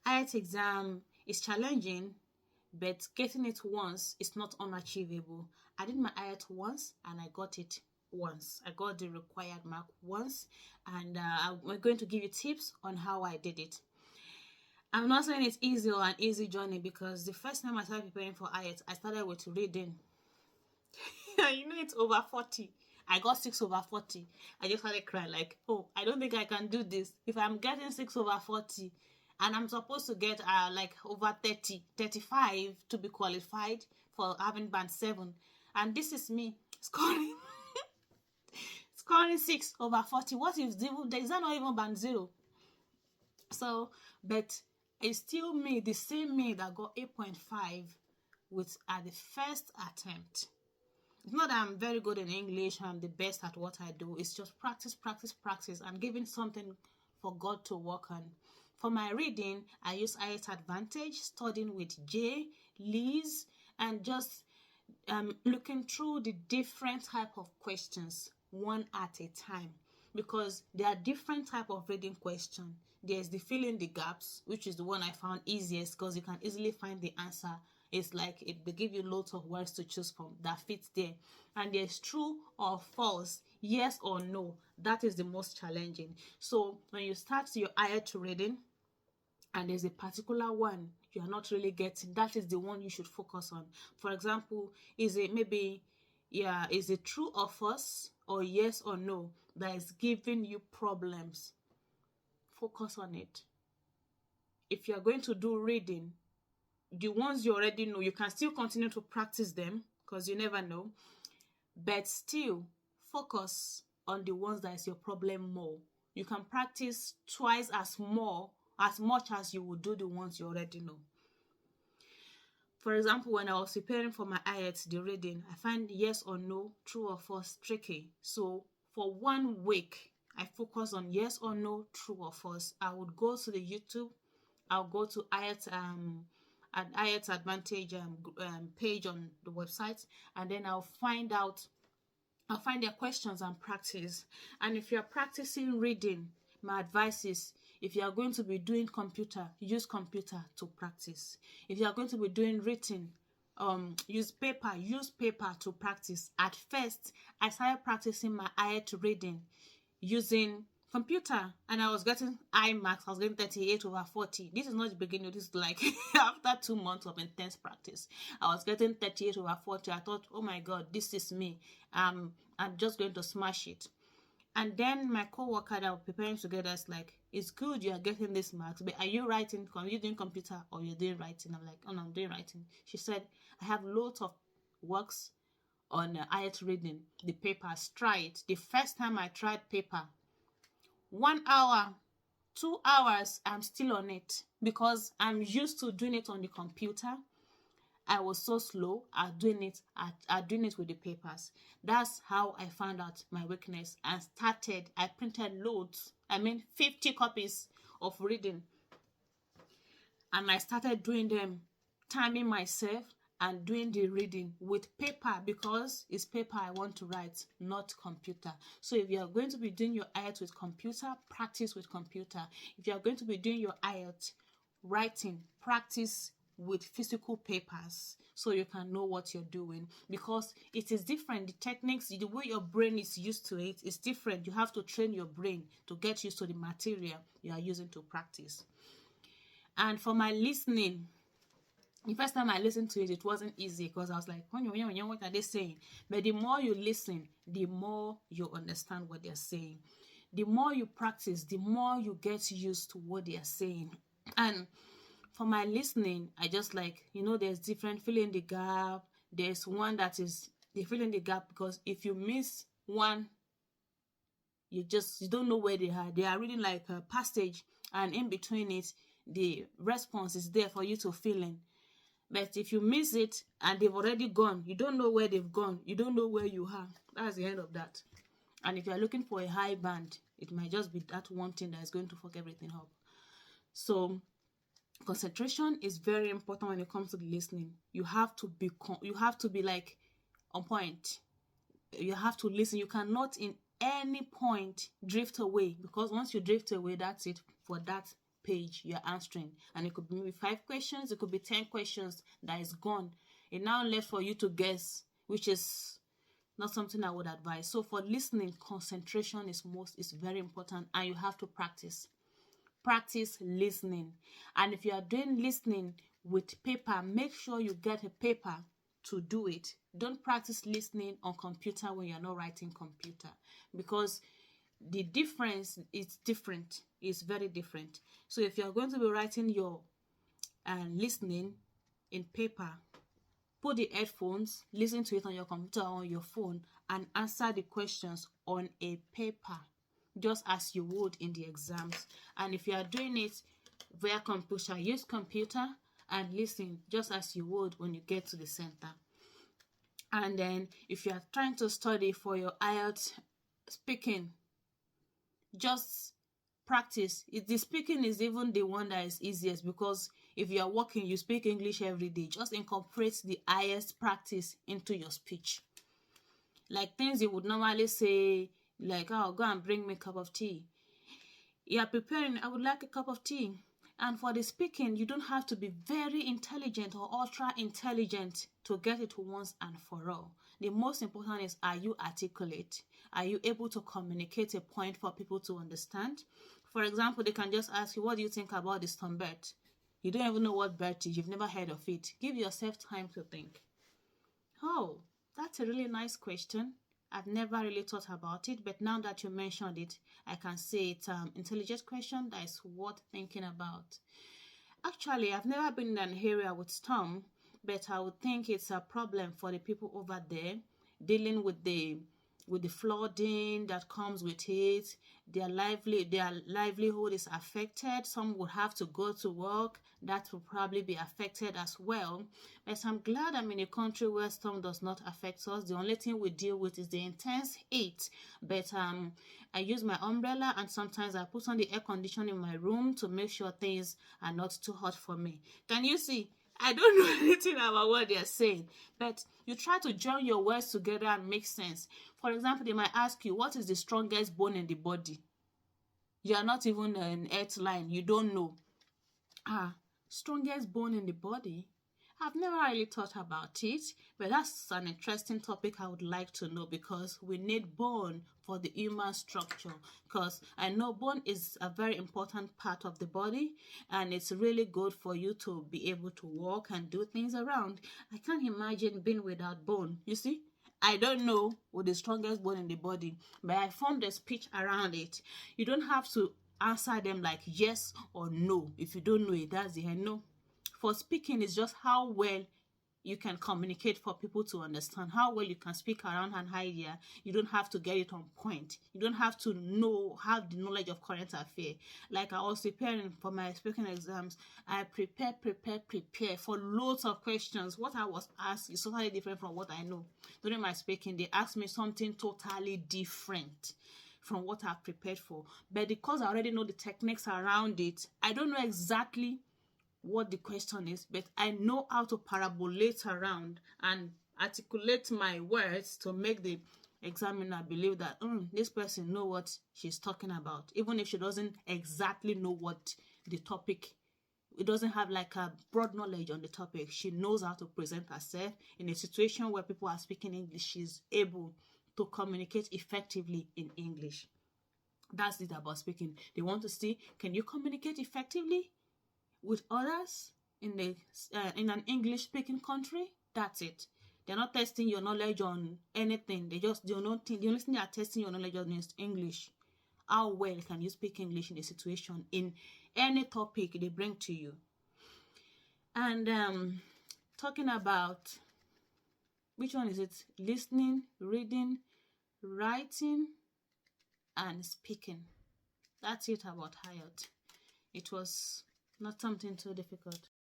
IELTS exam is challenging, but getting it once is not unachievable. I did my IELTS once and I got it once. I got the required mark once, and I'm going to give you tips on how I did it. I'm not saying it's easy or an easy journey, because the first time I started preparing for IELTS, I started with reading. It's over 40. I got 6 over 40. I just started crying like, oh, I don't think I can do this. If I'm getting 6 over 40 and I'm supposed to get like over 30, 35 to be qualified for having band 7, and this is me scoring scoring 6 over 40. What if is that not even band 0? So, but it's still me, the same me that got 8.5 at the first attempt. It's not that I'm very good in English, I'm the best at what I do. It's just practice, practice, practice, and giving something for God to work on. For my reading, I use ielts Advantage, studying with Jay, Liz, and just looking through the different type of questions one at a time, because there are different type of reading question. There's the fill in the gaps, which is the one I found easiest because you can easily find the answer. It's like they give you lots of words to choose from that fits there. And there's true or false, yes or no. That is the most challenging. So when you start your IELTS reading and there's a particular one you are not really getting, that is the one you should focus on. For example, is it true or false or yes or no that is giving you problems? Focus on it. If you are going to do reading, the ones you already know, you can still continue to practice them because you never know, but still focus on the ones that is your problem more. You can practice twice as much as you would do the ones you already know. For example, when I was preparing for my IELTS, the reading, I find yes or no, true or false tricky. So for 1 week, I focus on yes or no, true or false. I would go to the YouTube, I'll go to IELTS Advantage page on the website, and then I'll find their questions and practice. And if you're practicing reading, my advice is, if you are going to be doing computer, use computer to practice. If you are going to be doing written, use paper to practice. At first, I started practicing my IELTS reading using computer, and I was getting high marks. I was getting 38 over 40. This is not the beginning. This is like after 2 months of intense practice, I was getting 38 over 40. I thought, oh my God, this is me. I'm just going to smash it. And then my co-worker that we're preparing together is like, it's good you are getting this marks, but are you writing? Are you doing computer or you're doing writing? I'm like, oh no, I'm doing writing. She said, I have loads of works on IELTS reading, the papers. Try it. The first time I tried paper, 1 hour, 2 hours, I'm still on it because I'm used to doing it on the computer. I was so slow at doing it with the papers. That's how I found out my weakness and started. I printed loads. 50 copies of reading. And I started doing them, timing myself and doing the reading with paper, because it's paper I want to write, not computer. So if you are going to be doing your IELTS with computer, practice with computer. If you are going to be doing your IELTS writing, practice with physical papers so you can know what you're doing, because it is different. The techniques, the way your brain is used to it is different. You have to train your brain to get used to the material you are using to practice. And for my listening, the first time I listened to it, it wasn't easy because I was like, what are they saying? But the more you listen, the more you understand what they're saying. The more you practice, the more you get used to what they're saying. And for my listening, I just there's different fill in the gap. There's one that is the fill in the gap, because if you miss one, you don't know where they are. They are reading like a passage, and in between it, the response is there for you to fill in. But if you miss it and they've already gone, you don't know where they've gone. You don't know where you are. That's the end of that. And if you're looking for a high band, it might just be that one thing that is going to fuck everything up. So concentration is very important when it comes to the listening. You have to be like on point. You have to listen. You cannot in any point drift away, because once you drift away, that's it for that page you're answering. And it could be maybe 5 questions, it could be 10 questions that is gone. It now left for you to guess, which is not something I would advise. So for listening, concentration is very important, and you have to practice. Practice listening. And if you are doing listening with paper, make sure you get a paper to do it. Don't practice listening on computer when you're not writing computer, because the difference is different. It's very different. So if you're going to be writing your listening in paper, put the headphones, listen to it on your computer or on your phone, and answer the questions on a paper, just as you would in the exams. And if you are doing it via computer, use computer and listen just as you would when you get to the center. And then if you are trying to study for your IELTS speaking, just practice. The speaking is even the one that is easiest, because if you are working, you speak English every day. Just incorporate the IELTS practice into your speech. Like things you would normally say, like, oh, go and bring me a cup of tea. You are preparing, I would like a cup of tea. And for the speaking, you don't have to be very intelligent or ultra intelligent to get it once and for all. The most important is, are you articulate? Are you able to communicate a point for people to understand? For example, they can just ask you, what do you think about the sunbird? You don't even know what bird is. You've never heard of it. Give yourself time to think. Oh, that's a really nice question. I've never really thought about it, but now that you mentioned it, I can say it's an intelligent question that is worth thinking about. Actually, I've never been in an area with storm, but I would think it's a problem for the people over there dealing with the flooding that comes with it. Their livelihood is affected. Some would have to go to work. That will probably be affected as well. But I'm glad I'm in a country where storm does not affect us. The only thing we deal with is the intense heat. But I use my umbrella, and sometimes I put on the air conditioner in my room to make sure things are not too hot for me. Can you see? I don't know anything about what they're saying, but you try to join your words together and make sense. For example, they might ask you, what is the strongest bone in the body? You are not even an earth line. You don't know. Strongest bone in the body? I've never really thought about it, but that's an interesting topic I would like to know, because we need bone for the human structure, because I know bone is a very important part of the body, and it's really good for you to be able to walk and do things around. I can't imagine being without bone. You see, I don't know what the strongest bone in the body, but I formed a speech around it. You don't have to answer them like yes or no. If you don't know it, that's the end. No. For speaking, is just how well you can communicate for people to understand, how well you can speak around an idea. You don't have to get it on point. You don't have to have the knowledge of current affairs. Like I was preparing for my speaking exams, I prepare for loads of questions. What I was asked is totally different from what I know. During my speaking, they asked me something totally different from what I've prepared for. But because I already know the techniques around it, I don't know exactly what the question is, but I know how to parabolate around and articulate my words to make the examiner believe that this person knows what she's talking about, even if she doesn't exactly know what the topic. It doesn't have like a broad knowledge on the topic. She knows how to present herself in a situation where people are speaking English. She's able to communicate effectively in English. That's it about speaking. They want to see, can you communicate effectively with others in an English speaking country? That's it. They're not testing your knowledge on anything. The only thing they are testing your knowledge on is English. How well can you speak English in a situation, in any topic they bring to you? And talking about, which one is it? Listening, reading, writing, and speaking. That's it about IELTS. It was not something too difficult.